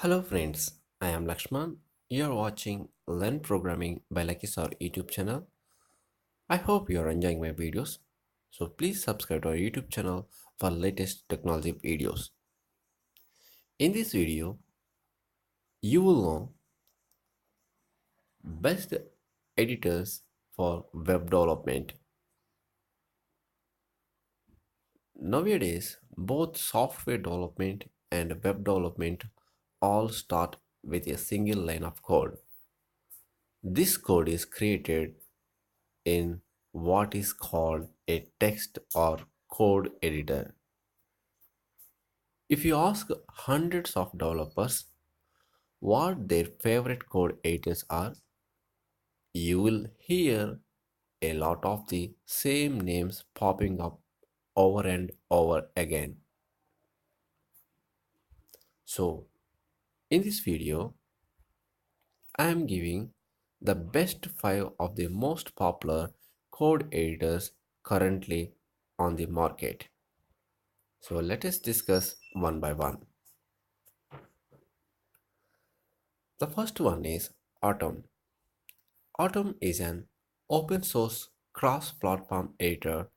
Hello friends, I am Lakshman. You are watching Learn Programming by Lucky Sir YouTube channel. I hope you are enjoying my videos. So please subscribe to our YouTube channel for latest technology videos. In this video, you will know best editors for web development. Nowadays, both software development and web development all start with a single line of code. This code is created in what is called a text or code editor. If you ask hundreds of developers what their favorite code editors are, you will hear a lot of the same names popping up over and over again. So, in this video, I am giving the best 5 of the most popular code editors currently on the market. So let us discuss one by one. The first one is Atom. Atom is an open source cross platform editor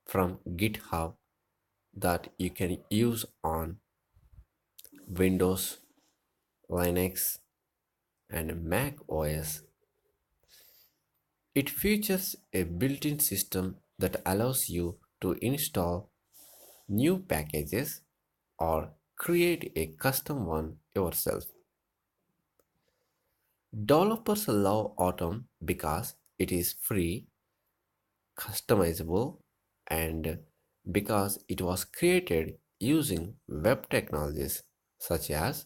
from GitHub that you can use on Windows, Linux, and Mac OS. It features a built in system that allows you to install new packages or create a custom one yourself. Developers love Atom because it is free, customizable, and because it was created using web technologies such as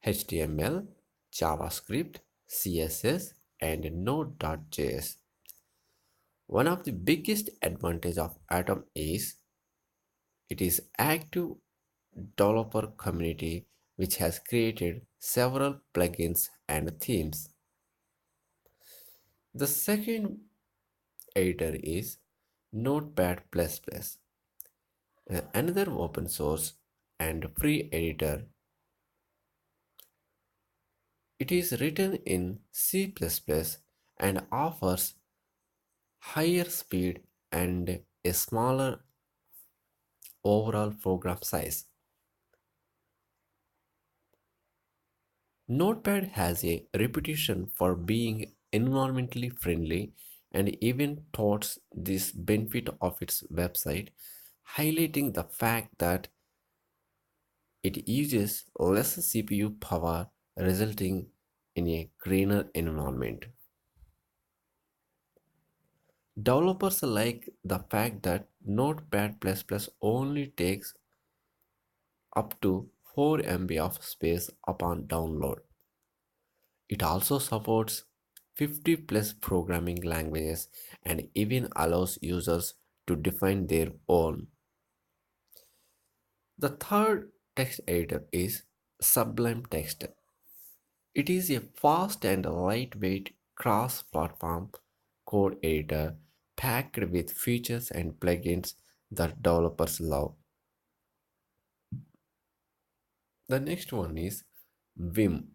HTML, JavaScript, CSS, and Node.js. One of the biggest advantages of Atom is it is active developer community which has created several plugins and themes. The second editor is Notepad++, another open source and free editor. It is written in C++ and offers higher speed and a smaller overall program size. Notepad has a reputation for being environmentally friendly and even touts this benefit of its website, highlighting the fact that it uses less CPU power, resulting in a greener environment. Developers like the fact that Notepad++ only takes up to 4 MB of space upon download. It also supports 50 plus programming languages and even allows users to define their own. The third text editor is Sublime Text. It is a fast and lightweight cross platform code editor packed with features and plugins that developers love. The next one is Vim.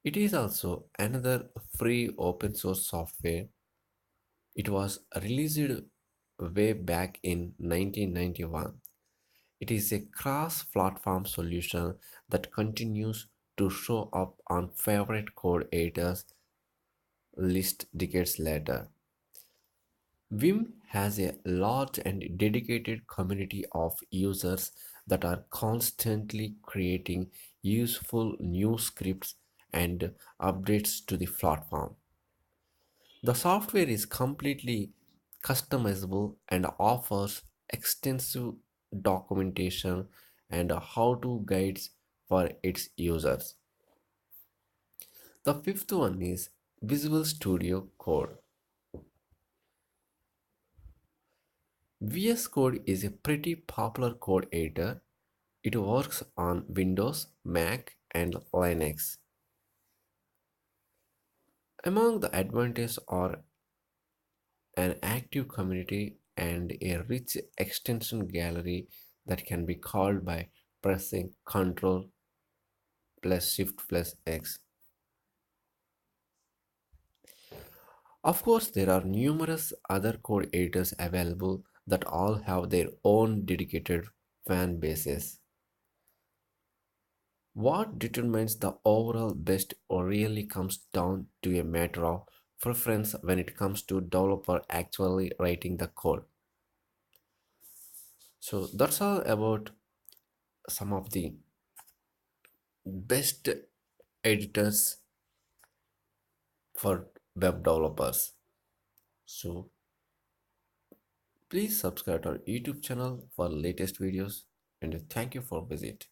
It is also another free open source software. It was released way back in 1991. It is a cross platform solution that continues to show up on favorite code editors list decades later. Vim has a large and dedicated community of users that are constantly creating useful new scripts and updates to the platform. The software is completely customizable and offers extensive documentation and how-to guides for its users. The fifth one is Visual Studio Code. VS Code is a pretty popular code editor. It works on Windows, Mac, and Linux. Among the advantages are an active community and a rich extension gallery that can be called by pressing Ctrl. plus Shift plus X. Of course, there are numerous other code editors available that all have their own dedicated fan bases. What determines the overall best or really comes down to a matter of preference when it comes to developer actually writing the code. So that's all about some of the best editors for web developers. So please subscribe to our YouTube channel for latest videos and thank you for visit.